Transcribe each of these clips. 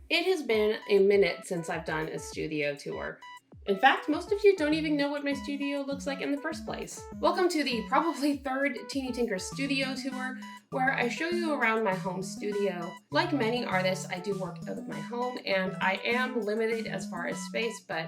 It has been a minute since I've done a studio tour. In fact, most of you don't even know what my studio looks like in the first place. Welcome to the probably third Teeny Tinker studio tour, where I show you around my home studio. Like many artists, I do work out of my home, and I am limited as far as space, but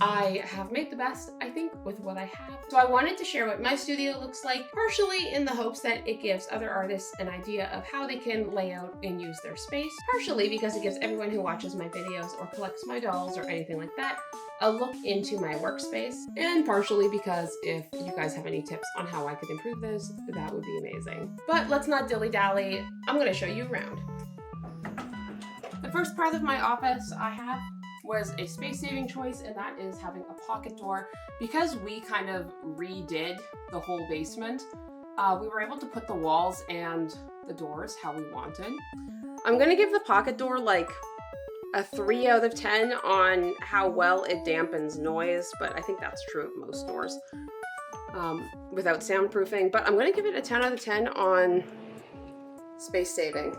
I have made the best, I think, with what I have. So I wanted to share what my studio looks like, partially in the hopes that it gives other artists an idea of how they can lay out and use their space, partially because it gives everyone who watches my videos or collects my dolls or anything like that a look into my workspace, and partially because if you guys have any tips on how I could improve this, that would be amazing. But let's not dilly-dally, I'm gonna show you around. The first part of my office I have was a space-saving choice, and that is having a pocket door. Because we kind of redid the whole basement, we were able to put the walls and the doors how we wanted. I'm gonna give the pocket door like a 3 out of 10 on how well it dampens noise, but I think that's true of most doors without soundproofing. But I'm going to give it a 10 out of 10 on space saving.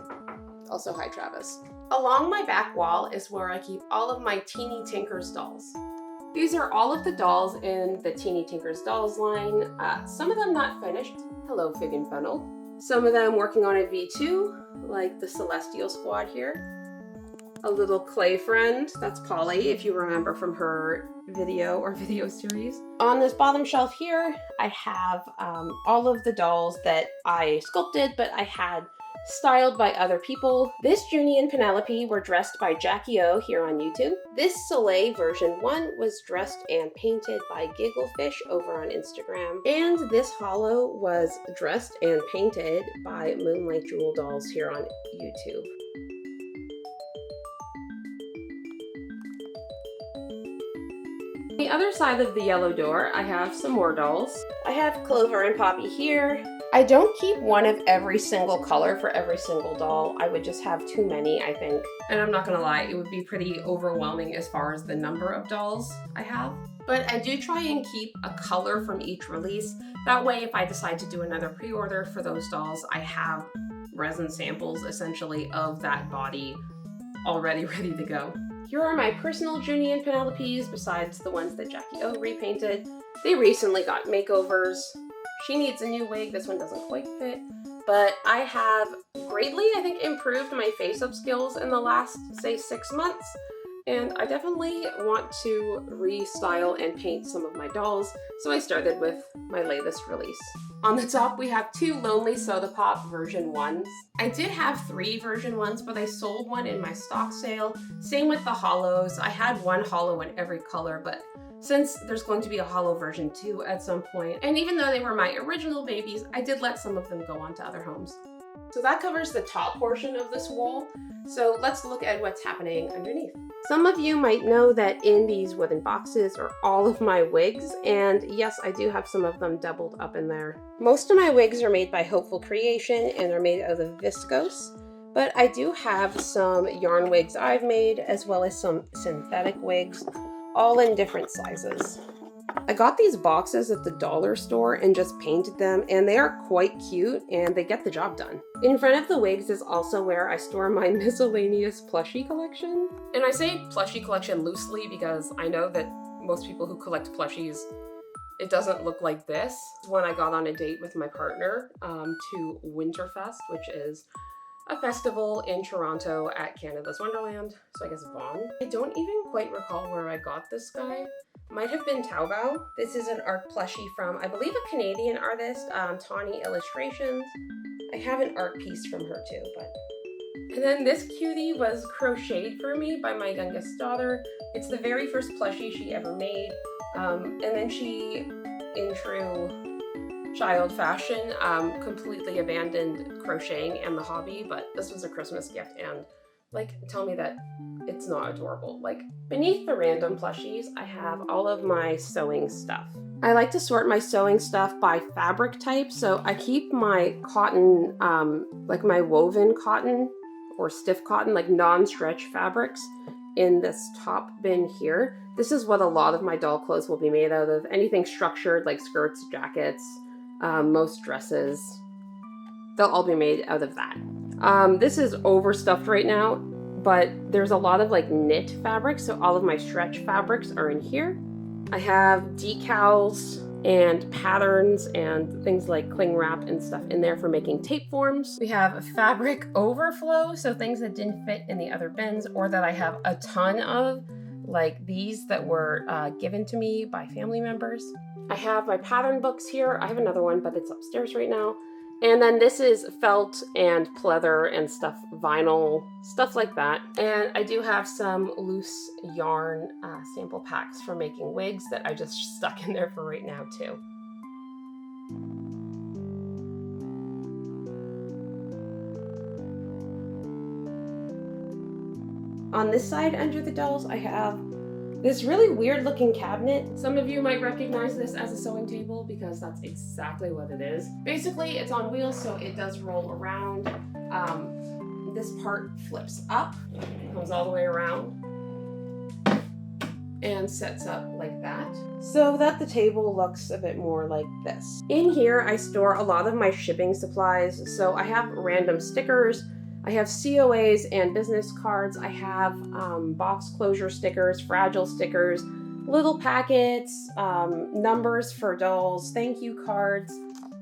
Also, hi Travis. Along my back wall is where I keep all of my Teeny Tinkers dolls. These are all of the dolls in the Teeny Tinkers dolls line. Some of them not finished. Hello, Fig and Funnel. Some of them working on a V2, like the Celestial Squad here. A little clay friend, that's Polly, if you remember from her video series. On this bottom shelf here, I have all of the dolls that I sculpted, but I had styled by other people. This Junie and Penelope were dressed by Jackie O here on YouTube. This Soleil version 1 was dressed and painted by Gigglefish over on Instagram. And this Hollow was dressed and painted by Moonlight Jewel Dolls here on YouTube. On the other side of the yellow door, I have some more dolls. I have Clover and Poppy here. I don't keep one of every single color for every single doll. I would just have too many, I think. And I'm not gonna lie, it would be pretty overwhelming as far as the number of dolls I have. But I do try and keep a color from each release. That way, if I decide to do another pre-order for those dolls, I have resin samples, essentially, of that body already ready to go. Here are my personal Junie and Penelopes, besides the ones that Jackie O repainted. They recently got makeovers. She needs a new wig, this one doesn't quite fit. But I have greatly, I think, improved my face-up skills in the last, say, 6 months. And I definitely want to restyle and paint some of my dolls, so I started with my latest release. On the top, we have 2 Lonely Soda Pop version 1s. I did have 3 version 1s, but I sold one in my stock sale. Same with the hollows. I had one hollow in every color, but since there's going to be a hollow version 2 at some point, and even though they were my original babies, I did let some of them go on to other homes. So that covers the top portion of this wall. So let's look at what's happening underneath. Some of you might know that in these wooden boxes are all of my wigs, and yes, I do have some of them doubled up in there. Most of my wigs are made by Hopeful Creation and are made out of viscose, but I do have some yarn wigs I've made, as well as some synthetic wigs, all in different sizes. I got these boxes at the dollar store and just painted them, and they are quite cute and they get the job done. In front of the wigs is also where I store my miscellaneous plushie collection. And I say plushie collection loosely because I know that most people who collect plushies, it doesn't look like this. When I got on a date with my partner to Winterfest, which is a festival in Toronto at Canada's Wonderland, so I guess Vaughan. I don't even quite recall where I got this guy. Might have been Taobao. This is an art plushie from, I believe, a Canadian artist, Tawny Illustrations. I have an art piece from her too, but. And then this cutie was crocheted for me by my youngest daughter. It's the very first plushie she ever made. And then she, in true child fashion, completely abandoned crocheting and the hobby, but this was a Christmas gift, and like, tell me that it's not adorable. Like, beneath the random plushies, I have all of my sewing stuff. I like to sort my sewing stuff by fabric type, so I keep my cotton, like my woven cotton or stiff cotton, like non-stretch fabrics, in this top bin here. This is what a lot of my doll clothes will be made out of. Anything structured, like skirts, jackets, most dresses, they'll all be made out of that. This is overstuffed right now. but there's a lot of like knit fabric, so all of my stretch fabrics are in here. I have decals and patterns and things like cling wrap and stuff in there for making tape forms. We have a fabric overflow, so things that didn't fit in the other bins or that I have a ton of, like these that were given to me by family members. I have my pattern books here. I have another one, but it's upstairs right now. And then this is felt and pleather and stuff, vinyl, stuff like that. And I do have some loose yarn sample packs for making wigs that I just stuck in there for right now too. On this side under the dolls, I have this really weird looking cabinet. Some of you might recognize this as a sewing table because that's exactly what it is. Basically, it's on wheels, so it does roll around. This part flips up, comes all the way around, and sets up like that, so that the table looks a bit more like this. In here, I store a lot of my shipping supplies, so I have random stickers, I have COAs and business cards. I have box closure stickers, fragile stickers, little packets, numbers for dolls, thank you cards.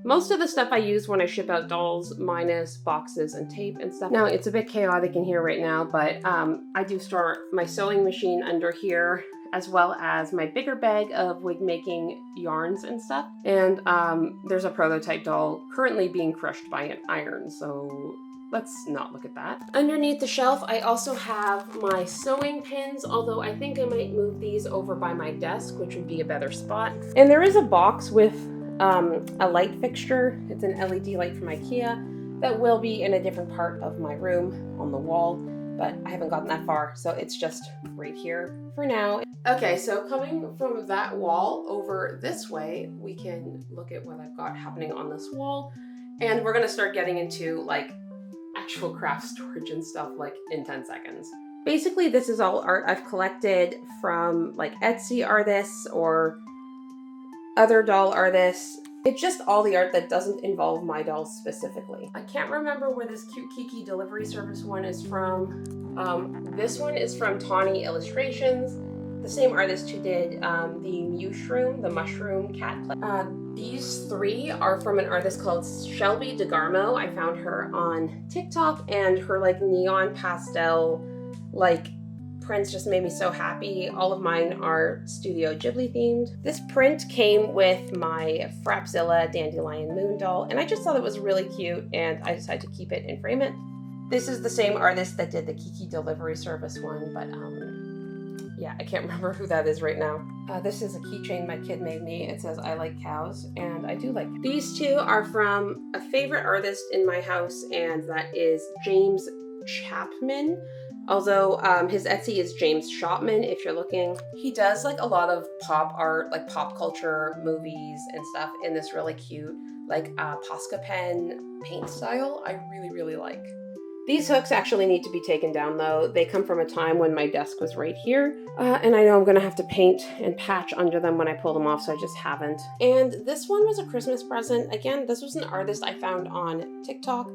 Most of the stuff I use when I ship out dolls, minus boxes and tape and stuff. Now, it's a bit chaotic in here right now, but I do store my sewing machine under here, as well as my bigger bag of wig making yarns and stuff. And there's a prototype doll currently being crushed by an iron, so let's not look at that. Underneath the shelf, I also have my sewing pins, although I think I might move these over by my desk, which would be a better spot. And there is a box with a light fixture. It's an LED light from IKEA that will be in a different part of my room on the wall, but I haven't gotten that far, so it's just right here for now. Okay, so coming from that wall over this way, we can look at what I've got happening on this wall, and we're gonna start getting into like actual craft storage and stuff like in 10 seconds. Basically, this is all art I've collected from like Etsy artists or other doll artists. It's just all the art that doesn't involve my dolls specifically. I can't remember where this cute Kiki delivery service one is from. This one is from Tawny Illustrations, the same artist who did the mushroom cat play. These three are from an artist called Shelby DeGarmo. I found her on TikTok, and her like neon pastel like prints just made me so happy. All of mine are Studio Ghibli themed. This print came with my Frapzilla Dandelion Moon doll, and I just thought it was really cute, and I decided to keep it and frame it. This is the same artist that did the Kiki delivery service one, but yeah, I can't remember who that is right now. This is a keychain my kid made me. It says, I like cows, and I do like. These two are from a favorite artist in my house, and that is James Chapman. Although his Etsy is James Shopman, if you're looking. He does like a lot of pop art, like pop culture movies and stuff in this really cute, like Posca pen paint style. I really, really like. These hooks actually need to be taken down though. They come from a time when my desk was right here. And I know I'm gonna have to paint and patch under them when I pull them off, so I just haven't. And this one was a Christmas present. Again, this was an artist I found on TikTok.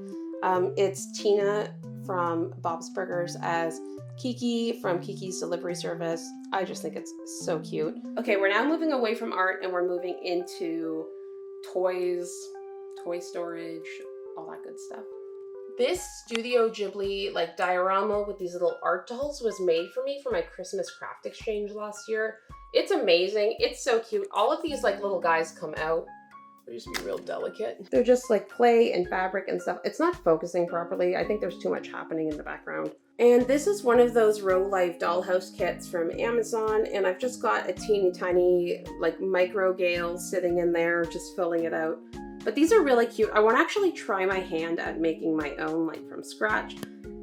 It's Tina from Bob's Burgers as Kiki from Kiki's Delivery Service. I just think it's so cute. Okay, we're now moving away from art and we're moving into toys, toy storage, all that good stuff. This Studio Ghibli like diorama with these little art dolls was made for me for my Christmas craft exchange last year. It's amazing. It's so cute. All of these like little guys come out. They just be real delicate. They're just like clay and fabric and stuff. It's not focusing properly. I think there's too much happening in the background. And this is one of those Row Life dollhouse kits from Amazon, and I've just got a teeny tiny like micro Gale sitting in there, just filling it out. But these are really cute. I want to actually try my hand at making my own like from scratch.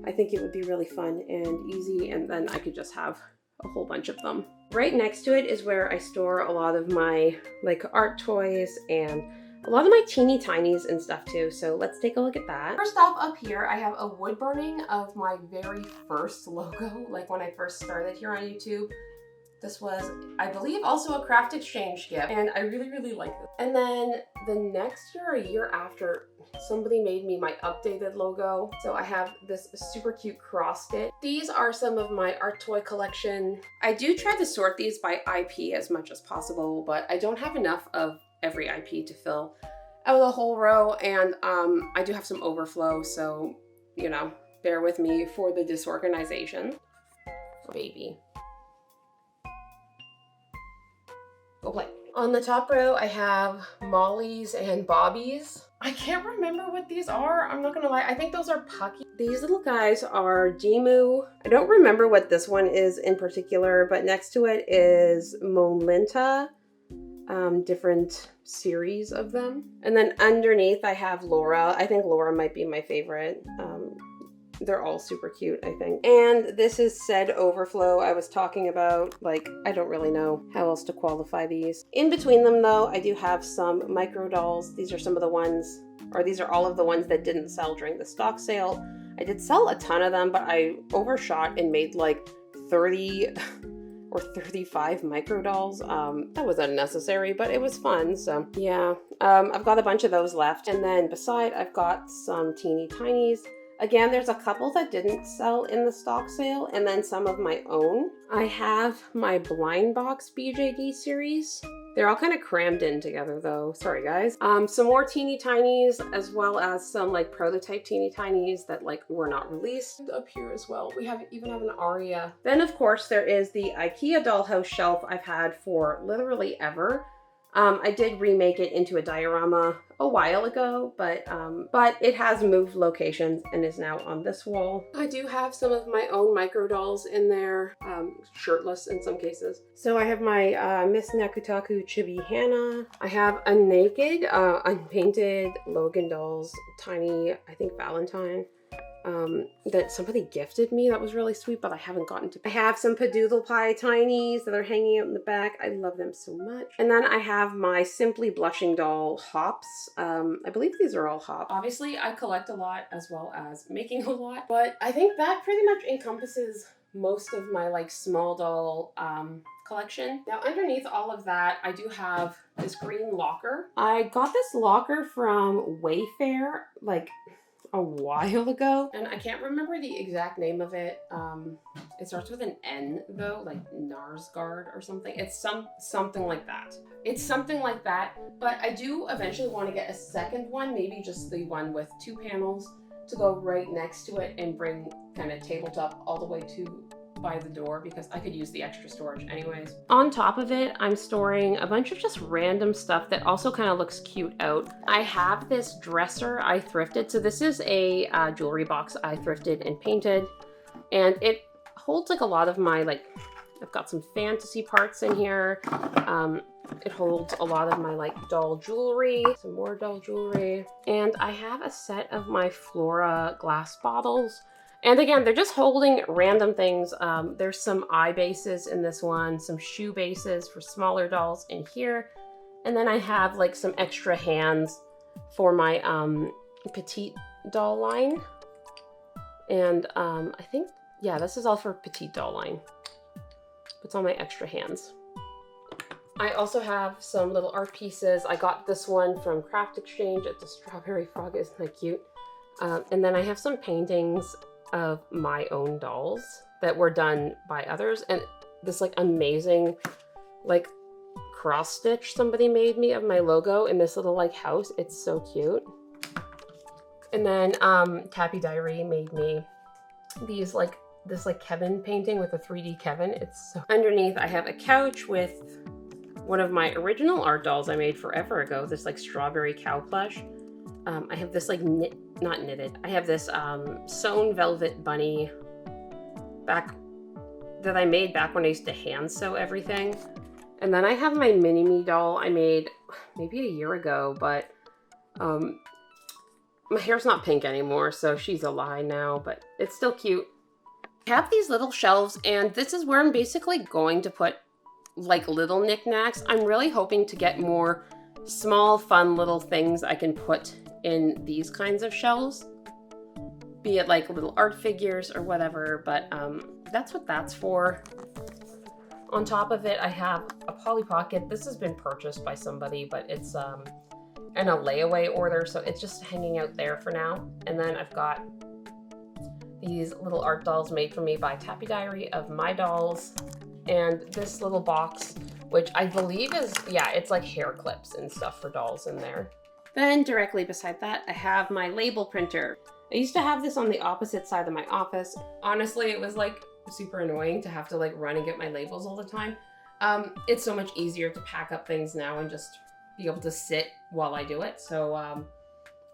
I think it would be really fun and easy, and then I could just have a whole bunch of them. Right next to it is where I store a lot of my like art toys and a lot of my teeny tinies and stuff too. So let's take a look at that. First off, up here, I have a wood burning of my very first logo, like when I first started here on YouTube. This was, I believe, also a craft exchange gift, and I really, really like this. And then the next year, a year after, somebody made me my updated logo. So I have this super cute cross stitch. These are some of my art toy collection. I do try to sort these by IP as much as possible, but I don't have enough of every IP to fill out a whole row, and I do have some overflow, so, you know, bear with me for the disorganization. Baby. Go play. On the top row, I have Molly's and Bobby's. I can't remember what these are. I'm not gonna lie. I think those are Pucky. These little guys are Demu. I don't remember what this one is in particular, but next to it is Momenta. Different series of them. And then underneath I have Laura. I think Laura might be my favorite. They're all super cute, I think. And this is said overflow I was talking about. Like, I don't really know how else to qualify these. In between them though, I do have some micro dolls. These are some of the ones, or these are all of the ones that didn't sell during the stock sale. I did sell a ton of them, but I overshot and made like 30 or 35 micro dolls. That was unnecessary, but it was fun, so yeah. I've got a bunch of those left. And then beside, I've got some teeny tinies. Again, there's a couple that didn't sell in the stock sale, and then some of my own. I have my blind box BJD series. They're all kind of crammed in together though. Sorry guys. Some more teeny tinies, as well as some like prototype teeny tinies that like were not released. And up here as well, we even have an Aria. Then of course there is the IKEA dollhouse shelf I've had for literally ever. I did remake it into a diorama a while ago, but it has moved locations and is now on this wall. I do have some of my own micro dolls in there, shirtless in some cases. So I have my Miss Nakutaku Chibi Hannah. I have a naked, unpainted Logan dolls, tiny, I think Valentine. That somebody gifted me. That was really sweet, but I haven't gotten to. I have some Padoodle Pie Tinies that are hanging out in the back. I love them so much. And then I have my Simply Blushing doll Hops. I believe these are all Hops. Obviously, I collect a lot as well as making a lot, but I think that pretty much encompasses most of my like small doll collection. Now underneath all of that, I do have this green locker. I got this locker from Wayfair like a while ago, and I can't remember the exact name of it. It starts with an N though, like Narsgaard or something. It's something like that. It's something like that, but I do eventually want to get a second one, maybe just the one with 2 panels to go right next to it and bring kind of tabletop all the way to by the door, because I could use the extra storage anyways. On top of it, I'm storing a bunch of just random stuff that also kind of looks cute out. I have this dresser I thrifted. So this is a jewelry box I thrifted and painted, and it holds like a lot of my like, I've got some fantasy parts in here. It holds a lot of my like doll jewelry, some more doll jewelry, and I have a set of my Flora glass bottles. And again, they're just holding random things. There's some eye bases in this one, some shoe bases for smaller dolls in here. And then I have like some extra hands for my petite doll line. And I think, yeah, this is all for petite doll line. It's all my extra hands. I also have some little art pieces. I got this one from Craft Exchange. It's a strawberry frog, isn't that cute? And then I have some paintings of my own dolls that were done by others, and this like amazing like cross stitch somebody made me of my logo in this little like house. It's so cute. And then Tappy Diary made me these like this like Kevin painting with a 3D Kevin. It's so underneath I have a couch with one of my original art dolls I made forever ago, this like strawberry cow plush. I have this like not knitted. I have this sewn velvet bunny that I made back when I used to hand sew everything. And then I have my mini-me doll I made maybe a year ago, but my hair's not pink anymore, so she's a lie now, but it's still cute. I have these little shelves, and this is where I'm basically going to put like little knickknacks. I'm really hoping to get more small, fun little things I can put in these kinds of shelves, be it like little art figures or whatever, but that's what that's for. On top of it, I have a Polly Pocket. This has been purchased by somebody, but it's in a layaway order, so it's just hanging out there for now. And then I've got these little art dolls made for me by Tappy Diary of My Dolls, and this little box, which I believe is, yeah, it's like hair clips and stuff for dolls in there. Then directly beside that, I have my label printer. I used to have this on the opposite side of my office. Honestly, it was like super annoying to have to like run and get my labels all the time. It's so much easier to pack up things now and just be able to sit while I do it. So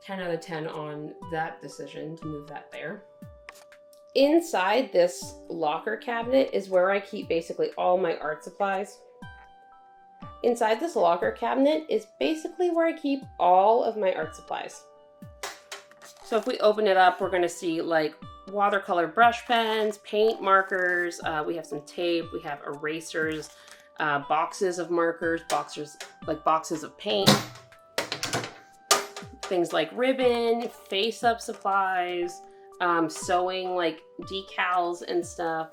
10 out of 10 on that decision to move that there. Inside this locker cabinet is where I keep basically all my art supplies. Inside this locker cabinet is basically where I keep all of my art supplies. So if we open it up, we're gonna see like watercolor brush pens, paint markers, we have some tape, we have erasers, boxes of markers, boxes of paint, things like ribbon, face-up supplies, sewing like decals and stuff,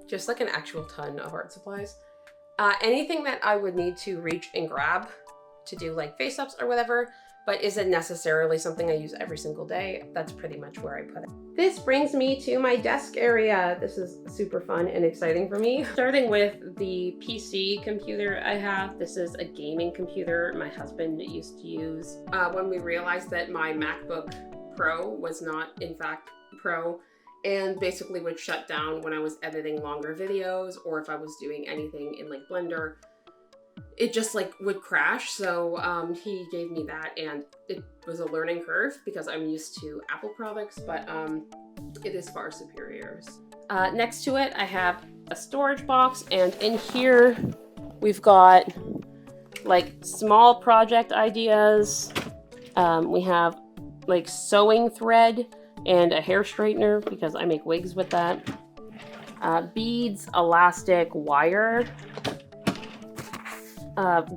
just like an actual ton of art supplies. Anything that I would need to reach and grab to do like face-ups or whatever, but isn't necessarily something I use every single day, that's pretty much where I put it. This brings me to my desk area. This is super fun and exciting for me. Starting with the PC computer I have. This is a gaming computer my husband used to use. When we realized that my MacBook Pro was not in fact Pro, and basically would shut down when I was editing longer videos or if I was doing anything in like Blender. It just like would crash, so he gave me that, and it was a learning curve because I'm used to Apple products, but it is far superior. Next to it, I have a storage box, and in here we've got like small project ideas. We have like sewing thread and a hair straightener because I make wigs with that. Beads, elastic, wire.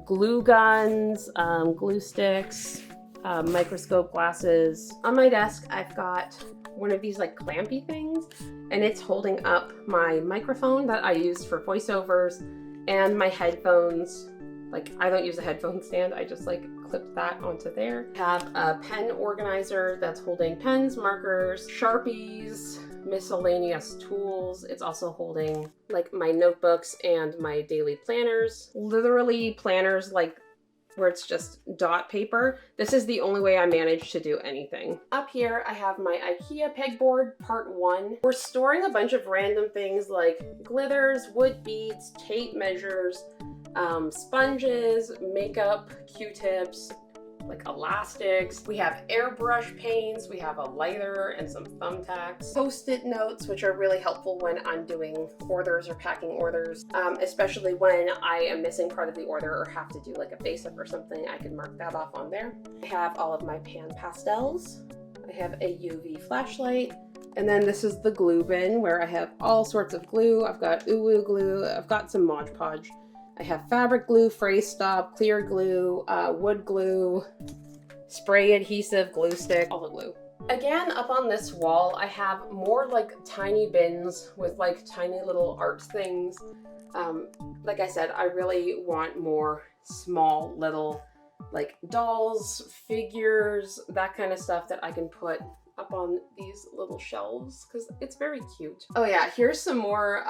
Glue guns, glue sticks, microscope glasses. On my desk, I've got one of these like clampy things, and it's holding up my microphone that I use for voiceovers and my headphones. Like, I don't use a headphone stand, I just like clip that onto there. I have a pen organizer that's holding pens, markers, Sharpies, miscellaneous tools. It's also holding like my notebooks and my daily planners. Literally planners like where it's just dot paper. This is the only way I manage to do anything. Up here I have my IKEA pegboard part 1. We're storing a bunch of random things like glitters, wood beads, tape measures, sponges, makeup, Q-tips, like elastics. We have airbrush paints, we have a lighter and some thumbtacks. Post-it notes, which are really helpful when I'm doing orders or packing orders, especially when I am missing part of the order or have to do like a face-up or something, I can mark that off on there. I have all of my pan pastels. I have a UV flashlight. And then this is the glue bin where I have all sorts of glue. I've got uwu glue, I've got some Mod Podge. I have fabric glue, phrase stop, clear glue, wood glue, spray adhesive, glue stick, all the glue. Again, up on this wall, I have more like tiny bins with like tiny little art things. Like I said, I really want more small little like dolls, figures, that kind of stuff that I can put up on these little shelves because it's very cute. Oh yeah, here's some more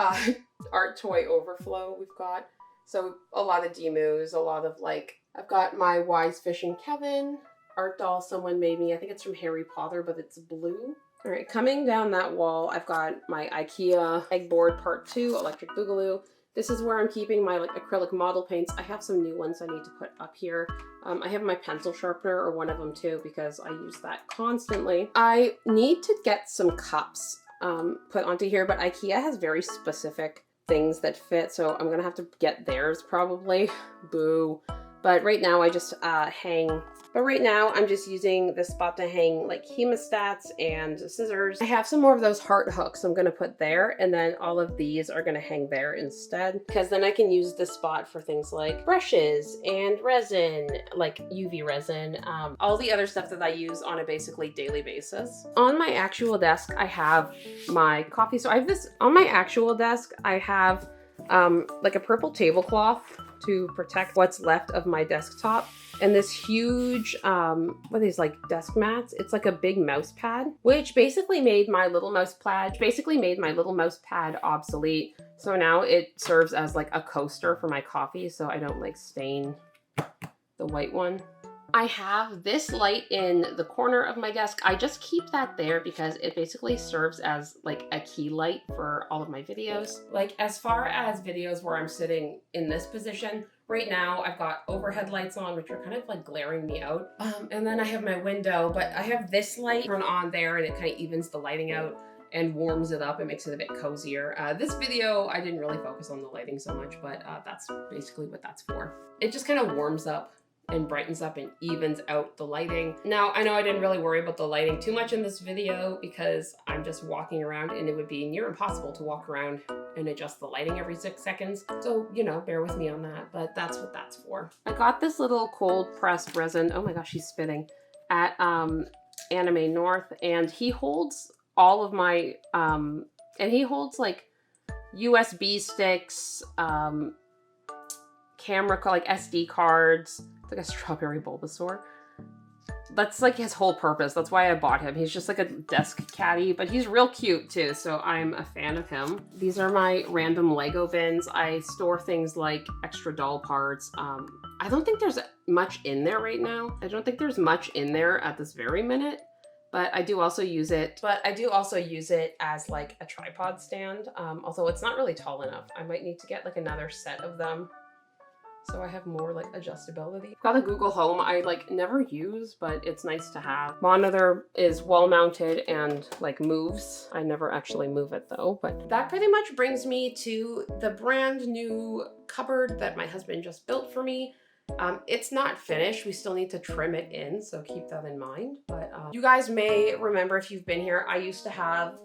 art toy overflow we've got. So a lot of Demus, a lot of like, I've got my Wise Fishing Kevin art doll someone made me. I think it's from Harry Potter, but it's blue. All right, coming down that wall, I've got my IKEA pegboard part 2, electric boogaloo. This is where I'm keeping my like acrylic model paints. I have some new ones I need to put up here. I have my pencil sharpener, or one of them too, because I use that constantly. I need to get some cups put onto here, but IKEA has very specific things that fit, so I'm gonna have to get theirs probably. Boo. But right now I just I'm just using this spot to hang like hemostats and scissors. I have some more of those heart hooks I'm gonna put there, and then all of these are gonna hang there instead, because then I can use this spot for things like brushes and resin, like UV resin, all the other stuff that I use on a basically daily basis. On my actual desk, I have my coffee. So I have this, on my actual desk, I have like a purple tablecloth to protect what's left of my desktop. And this huge, what are these, like desk mats? It's like a big mouse pad, which basically made my little mouse pad, obsolete. So now it serves as like a coaster for my coffee so I don't like stain the white one. I have this light in the corner of my desk. I just keep that there because it basically serves as like a key light for all of my videos. Like as far as videos where I'm sitting in this position, right now I've got overhead lights on, which are kind of like glaring me out. And then I have my window, but I have this light turn on there and it kind of evens the lighting out and warms it up and makes it a bit cozier. This video, I didn't really focus on the lighting so much, but that's basically what that's for. It just kind of warms up and brightens up and evens out the lighting. Now, I know I didn't really worry about the lighting too much in this video because I'm just walking around and it would be near impossible to walk around and adjust the lighting every 6 seconds. So, you know, bear with me on that, but that's what that's for. I got this little cold pressed resin, oh my gosh, she's spitting, at Anime North, and he holds all of my, and he holds like USB sticks, camera, like SD cards. It's like a strawberry Bulbasaur. That's like his whole purpose. That's why I bought him. He's just like a desk caddy, but he's real cute too, so I'm a fan of him. These are my random Lego bins. I store things like extra doll parts. I don't think there's much in there right now. I don't think there's much in there at this very minute, but I do also use it. As like a tripod stand, although it's not really tall enough. I might need to get like another set of them, so I have more like adjustability. Got a Google Home I like never use, but it's nice to have. Monitor is wall mounted and like moves. I never actually move it though, but that pretty much brings me to the brand new cupboard that my husband just built for me. It's not finished. We still need to trim it in, so keep that in mind. But you guys may remember if you've been here, I used to have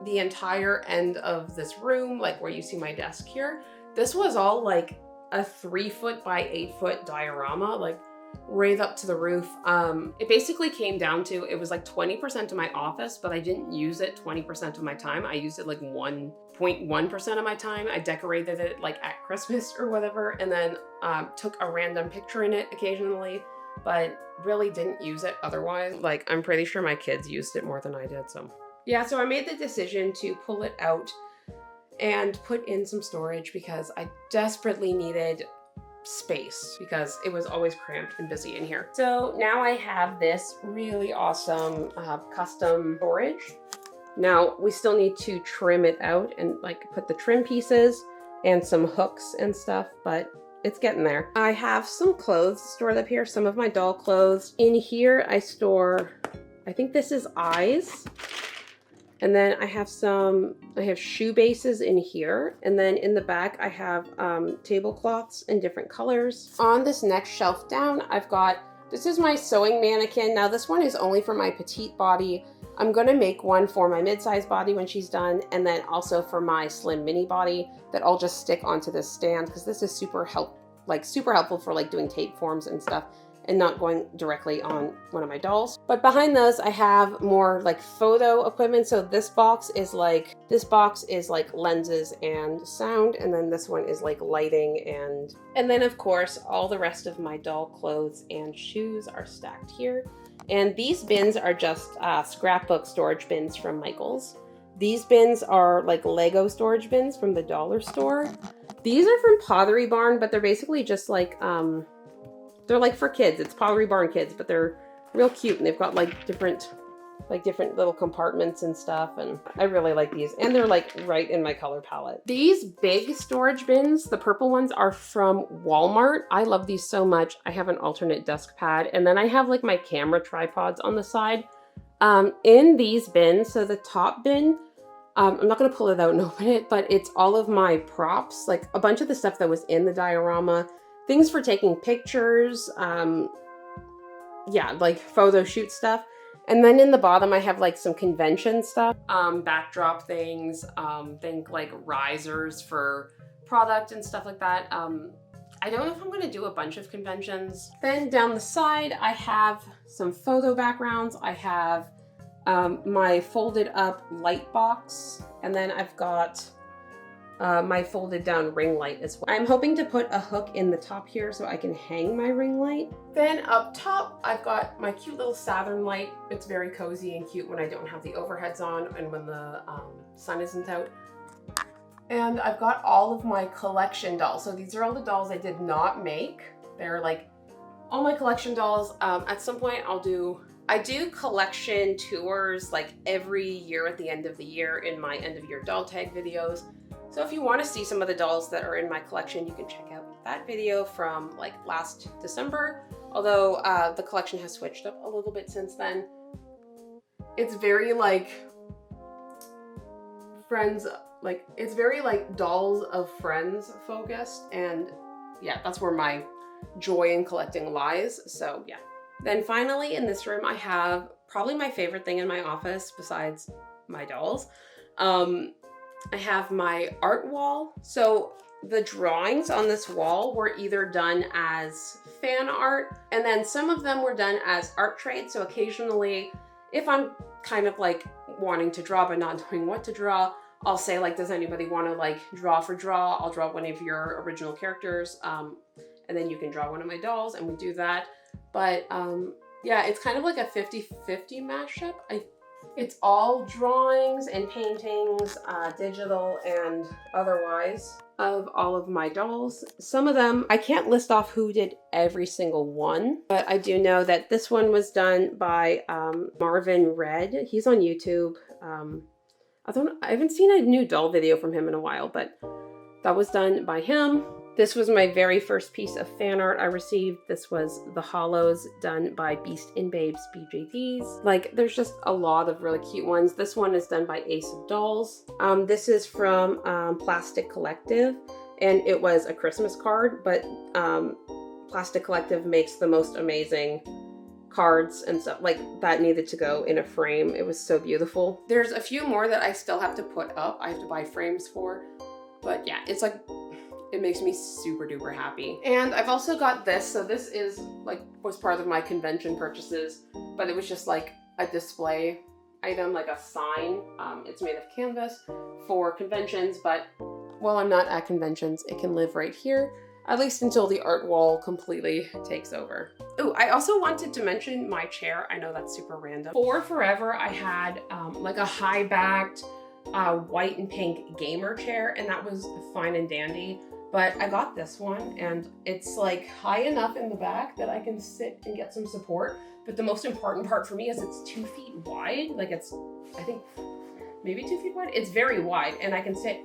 the entire end of this room, like where you see my desk here. This was all like a 3-foot by 8-foot diorama, like right up to the roof. It basically came down to, it was like 20% of my office, but I didn't use it 20% of my time. I used it like 1.1% of my time. I decorated it like at Christmas or whatever, and then took a random picture in it occasionally, but really didn't use it otherwise. Like, I'm pretty sure my kids used it more than I did, so. Yeah, so I made the decision to pull it out and put in some storage because I desperately needed space because it was always cramped and busy in here. So now I have this really awesome custom storage. Now we still need to trim it out and like put the trim pieces and some hooks and stuff, but it's getting there. I have some clothes stored up here, some of my doll clothes. In here I store, I think this is eyes. And then I have shoe bases in here. And then in the back, I have tablecloths in different colors. On this next shelf down, I've got, this is my sewing mannequin. Now this one is only for my petite body. I'm gonna make one for my mid-sized body when she's done, and then also for my slim mini body that I'll just stick onto this stand because this is super helpful for like doing tape forms and stuff, and not going directly on one of my dolls. But behind those, I have more like photo equipment. So this box is like lenses and sound, and then this one is like lighting, and then of course all the rest of my doll clothes and shoes are stacked here. And these bins are just scrapbook storage bins from Michael's. These bins are like Lego storage bins from the dollar store. These are from Pottery Barn, but they're basically just like they're like for kids. It's Pottery Barn kids, but they're real cute, and they've got like different little compartments and stuff, and I really like these, and they're like right in my color palette. These big storage bins, the purple ones, are from Walmart. I love these so much. I have an alternate desk pad, and then I have like my camera tripods on the side. In these bins, so the top bin, I'm not gonna pull it out and open it, but it's all of my props, like a bunch of the stuff that was in the diorama, things for taking pictures, yeah, like photo shoot stuff. And then in the bottom, I have like some convention stuff, backdrop things, think like risers for product and stuff like that. I don't know if I'm gonna do a bunch of conventions. Then down the side, I have some photo backgrounds. I have my folded up light box, and then I've got my folded down ring light as well. I'm hoping to put a hook in the top here so I can hang my ring light. Then up top, I've got my cute little Saturn light. It's very cozy and cute when I don't have the overheads on and when the sun isn't out. And I've got all of my collection dolls. So these are all the dolls I did not make. They're like all my collection dolls. At some point I do collection tours like every year at the end of the year in my end of year doll tag videos. So if you want to see some of the dolls that are in my collection, you can check out that video from like last December. Although the collection has switched up a little bit since then. It's very like friends, like it's very like dolls of friends focused, and yeah, that's where my joy in collecting lies. So yeah. Then finally in this room I have probably my favorite thing in my office besides my dolls. I have my art wall. So the drawings on this wall were either done as fan art, and then some of them were done as art trade. So occasionally, if I'm kind of like wanting to draw but not knowing what to draw, I'll say like, does anybody want to like draw for draw? I'll draw one of your original characters, and then you can draw one of my dolls, and we do that. But yeah, it's kind of like a 50-50 mashup. It's all drawings and paintings, digital and otherwise, of all of my dolls. Some of them, I can't list off who did every single one, but I do know that this one was done by Marvin Red. He's on YouTube. I haven't seen a new doll video from him in a while, but that was done by him. This was my very first piece of fan art I received. This was the Hollows done by Beast and Babes BJDs. Like, there's just a lot of really cute ones. This one is done by Ace of Dolls. This is from Plastic Collective, and it was a Christmas card, but Plastic Collective makes the most amazing cards and stuff. Like, that needed to go in a frame. It was so beautiful. There's a few more that I still have to put up. I have to buy frames for, but yeah, it's like, it makes me super duper happy. And I've also got this. So this is like, was part of my convention purchases, but it was just like a display item, like a sign. It's made of canvas for conventions, but while I'm not at conventions, it can live right here, at least until the art wall completely takes over. Oh, I also wanted to mention my chair. I know that's super random. For forever, I had like a high-backed white and pink gamer chair, and that was fine and dandy. But I got this one, and it's like high enough in the back that I can sit and get some support. But the most important part for me is it's 2 feet wide. Like, it's, I think, maybe 2 feet wide. It's very wide, and I can sit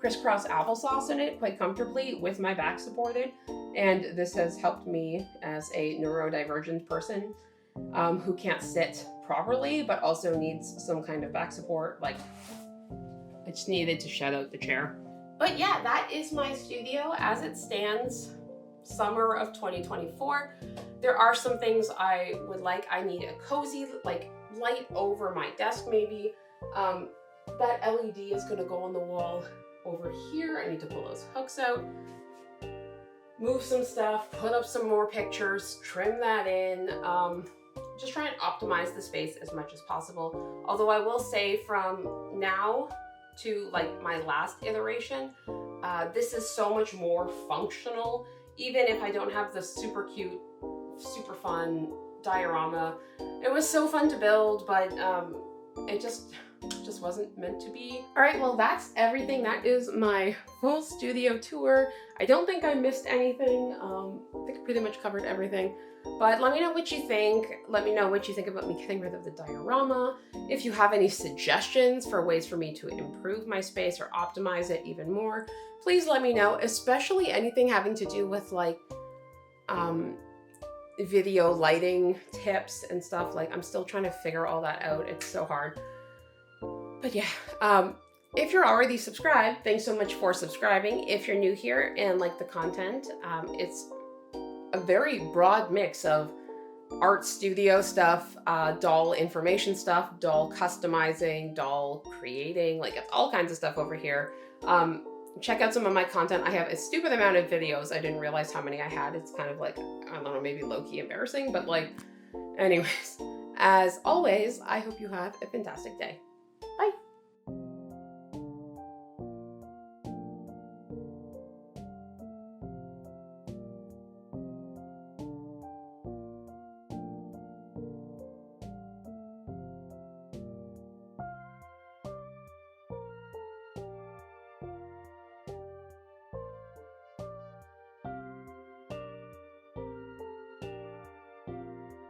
crisscross applesauce in it quite comfortably with my back supported. And this has helped me as a neurodivergent person who can't sit properly, but also needs some kind of back support. Like, I just needed to shout out the chair. But yeah, that is my studio as it stands, summer of 2024. There are some things I would like. I need a cozy, like, light over my desk maybe. That LED is gonna go on the wall over here. I need to pull those hooks out, move some stuff, put up some more pictures, trim that in. Just try and optimize the space as much as possible. Although I will say, from now to like my last iteration, this is so much more functional. Even if I don't have the super cute, super fun diorama. It was so fun to build, but it just wasn't meant to be. All right, well, that's everything. That is my full studio tour. I don't think I missed anything. I think I pretty much covered everything. But let me know what you think. Let me know what you think about me getting rid of the diorama. If you have any suggestions for ways for me to improve my space or optimize it even more, please let me know, especially anything having to do with like video lighting tips and stuff. Like, I'm still trying to figure all that out. It's so hard. But yeah, if you're already subscribed, thanks so much for subscribing. If you're new here and like the content, it's a very broad mix of art studio stuff, doll information stuff, doll customizing, doll creating, like it's all kinds of stuff over here. Check out some of my content. I have a stupid amount of videos. I didn't realize how many I had. It's kind of like, I don't know, maybe low-key embarrassing, but like, anyways, as always, I hope you have a fantastic day. Bye.